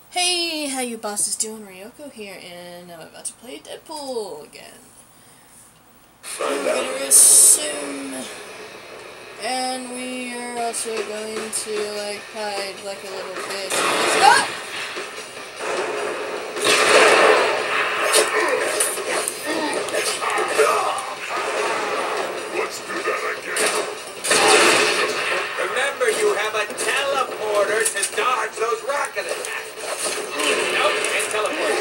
Hey, how you bosses doing? Ryoko here, and I'm about to play Deadpool again. We're gonna resume, and we are also going to, like, hide like a little bitch. Stop! Let's do that again. Remember, you have a teleporter to dodge those rocket attacks. Nope, can't teleport.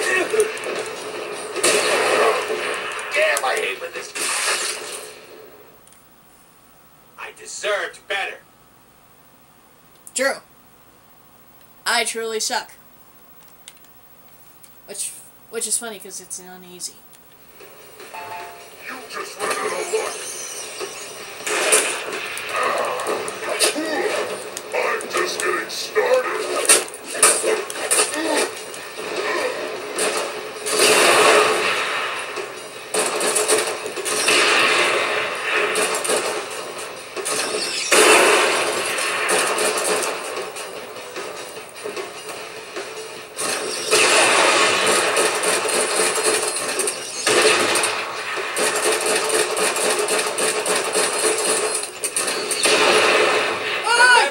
Damn, I hate when this. I deserved better. True. I truly suck. Which is funny because it's uneasy. You just ran out of luck. I'm just getting started.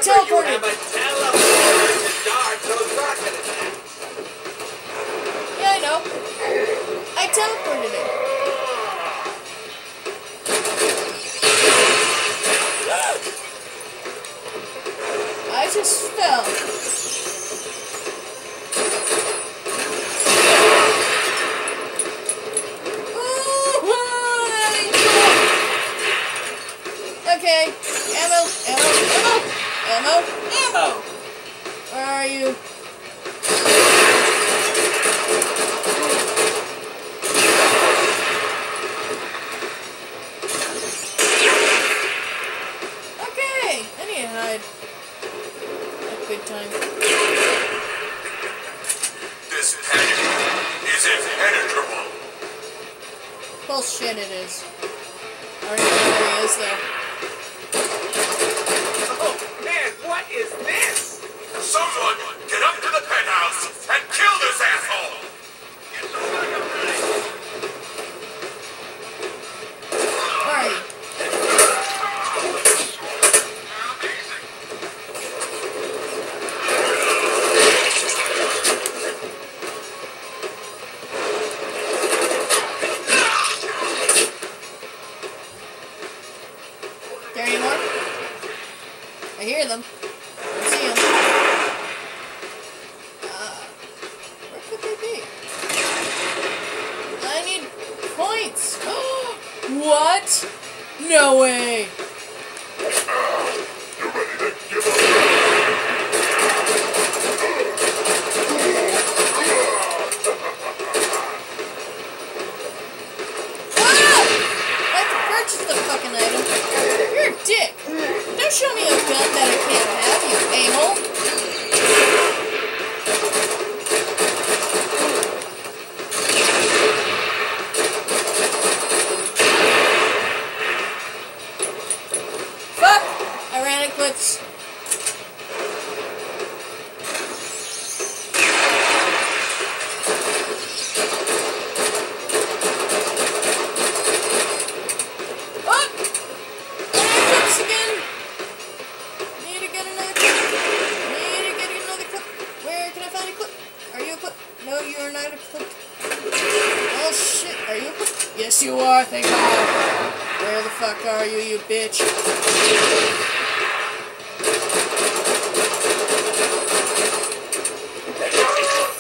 Remember, you have a teleporter to dodge those rocket attacks. Yeah, I know. I teleported it. I just fell. Okay, ammo. Where are you? Okay, I need to hide. A good time. This panic is impenetrable. Bullshit it is. I already know where he is though. Oh, man, what is this? Someone get up to the penthouse and kill this asshole. Where are you? There any more? I hear them. I see them. Where could they be? I need points. What? No way. You ready to give up? Ah! I have to purchase the fucking item. You're a dick. Don't show me a gun that I can't have, you a-hole. Fuck! I ran it quits. What? Clips again. Need to get another clip. Need to get another clip. Where can I find a clip? Are you a clip? No, you are not a clip. Oh shit, are you a clip? Yes you are, thank God. Where the fuck are you, you bitch?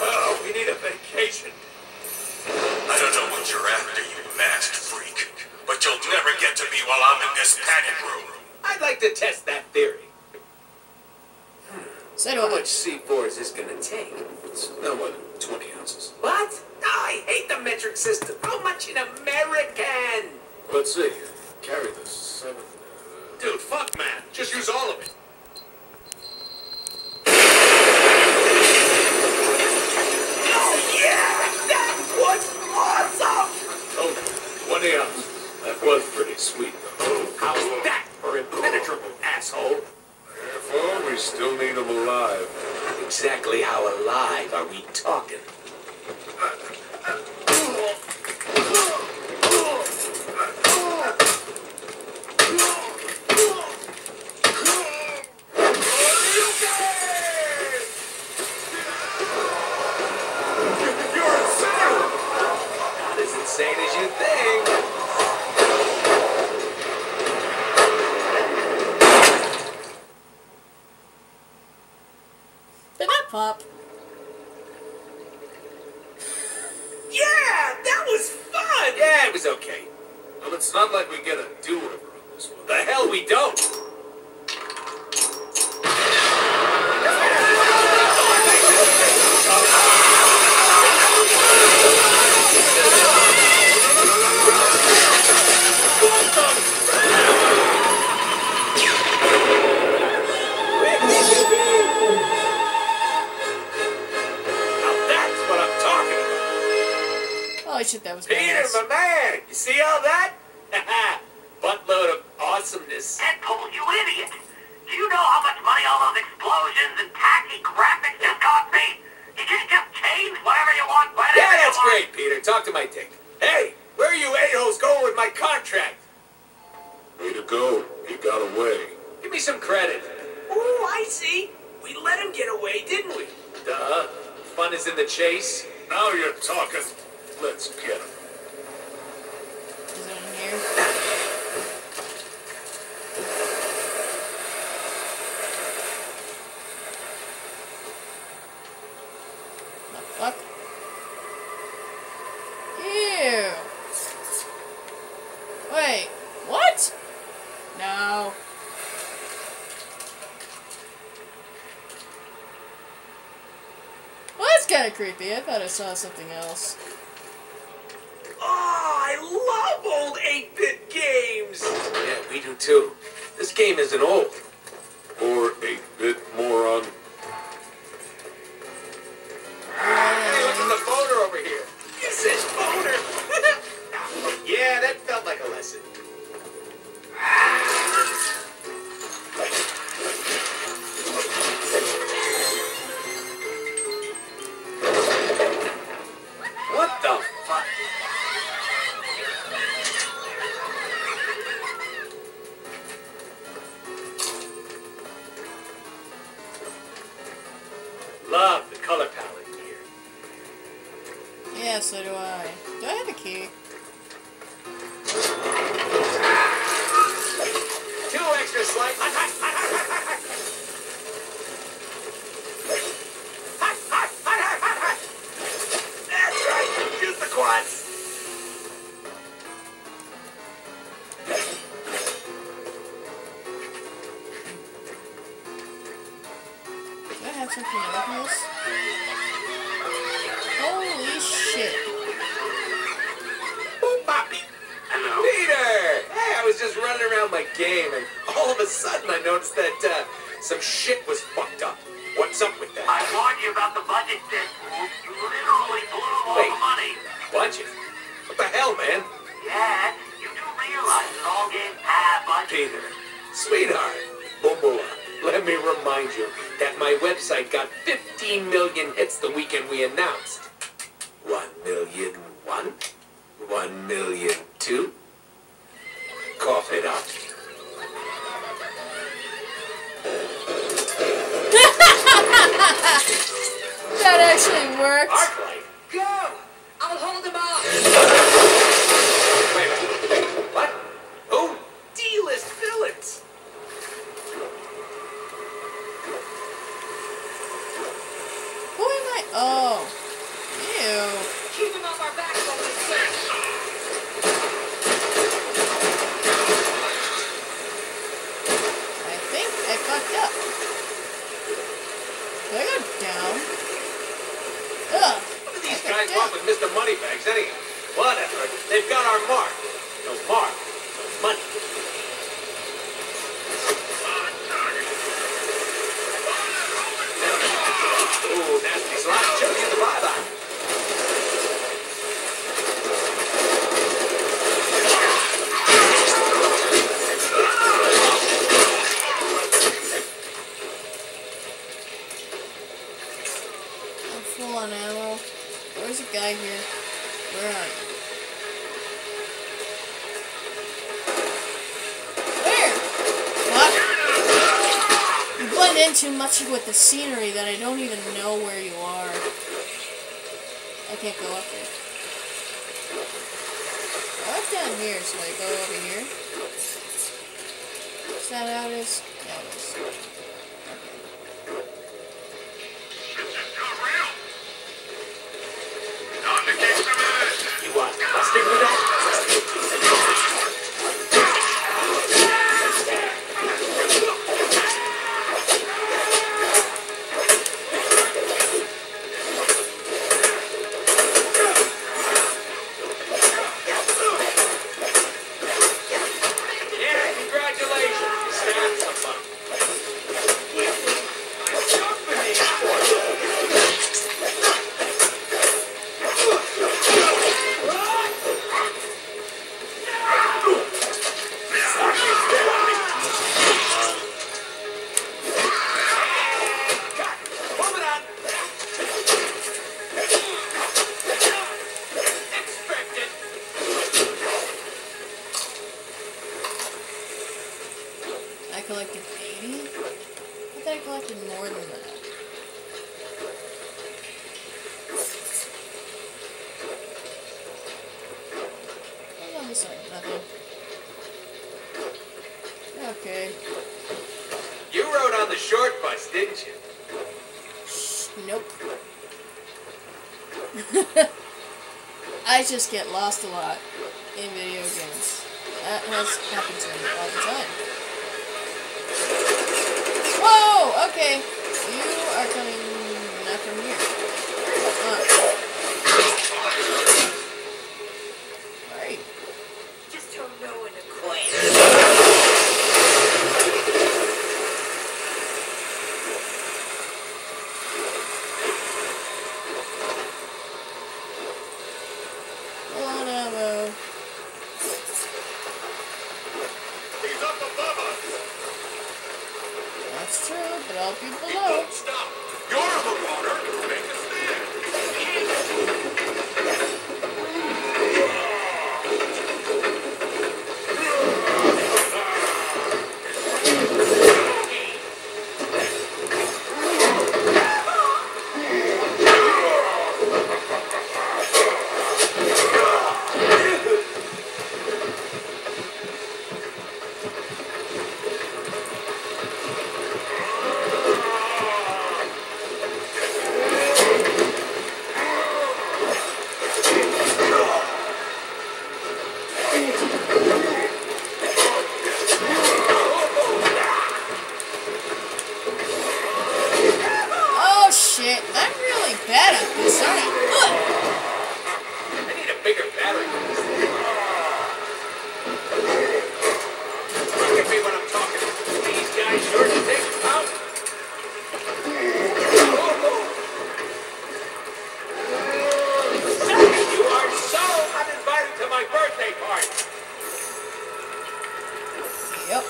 Oh, we need a vacation. I don't know what you're after, you masked freak, but you'll never get to me while I'm in this panic room. I'd like to test that theory. So do How I. much C4 is this gonna take? It's no more than 20 ounces. What? No, I hate the metric system. How much in American? Let's see. Carry this 7. Dude, fuck man. Just use all of it. Oh yeah! That was awesome! Okay, 20 ounces. That was pretty sweet, though. How's that for impenetrable, asshole? Therefore, we still need him alive. Exactly how How alive are we talking? You're insane! Not as insane as you think. Did that pop? Yeah, that was fun! Yeah, it was okay. Well, it's not like we get a do-over on this one. The hell we don't! Now that's what I'm talking about! Holy shit, that was Peter, badass. my man! You see all that? Buttload of awesomeness. Deadpool, you idiot! Do you know how much money all those explosions and tacky graphics just cost me? You can't just change whatever you want, whenever Yeah, you that's want. great, Peter. Talk to my dick. Hey, where are you a-holes going with my contract? Way to go. You got away. Give me some credit. Oh, I see. We let him get away, didn't we? Duh. Fun is in the chase. Now you're talking. Let's get him. Is it in here? The fuck? Ew. Wait, what? No. Well, that's kind of creepy. I thought I saw something else. Oh, I love old 8-bit games. Yeah, we do too. This game isn't old. Or 8-bit moron. Hey, look at the boner over here. You said boner. Yeah, that felt like a lesson. What the fuck? Love the color palette here. Yeah, so do I. Do I have a key? 2 extra slices. That's right. Use the quads. Do I have something to open this? Holy shit. Poppy. Hello? Peter! Hey, I was just running around my game, and all of a sudden I noticed that some shit was fucked up. What's up with that? I warned you about the budget, Deadpool. You literally blew all Wait. the money. Budget? What the hell, man? Yeah, you do realize that all games have budgets. Peter, sweetheart, Bumbola, let me remind you that my website got 15 million hits the weekend we announced. 1,000,001? 1,000,002? Cough it up. That actually worked. Arclight? Go! I'll hold him off! Wait a minute. What? Who? D-list villains. Who am I? Oh. Ew. Keep him off our backs while we search! I think I fucked up. Do I go down? Ugh. What do these guys want with Mr. Moneybags anyhow? Whatever. They've got our mark. No mark. No money. Ooh, nasty slide. Show you the bye-bye. full on ammo. There's a guy here. Where are you? Where? What? You blend in too much with the scenery that I don't even know where you are. I can't go up there. Oh, I'm down here, so I go over here. Is that how it is? Yeah, it is. You what? Busting with that? Yeah, congratulations. You stabbed somebody. I collected 80? I thought I collected more than that. What's on this side? Nothing. Okay. You rode on the short bus, didn't you? Nope. I just get lost a lot in video games. That has happened to me all the time. Whoa! Okay. You are coming not from here. Where are you? Just don't know when to quit. Full on ammo. He's up above us. That's true, but I'll be He below. won't stop. You're in the water. Make a stand. Oh shit, I'm really bad at this, aren't I? Ugh. I need a bigger battery for this thing. Look at me when I'm talking. These guys sure to take them out. Sammy, you are so uninvited to my birthday party. Yep.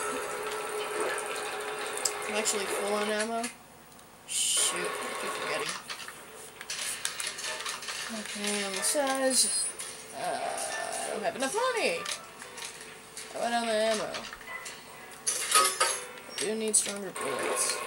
I'm actually full on ammo. Shoot, I keep forgetting. Okay, on the size. I don't have enough money. How about on the ammo? I do need stronger bullets.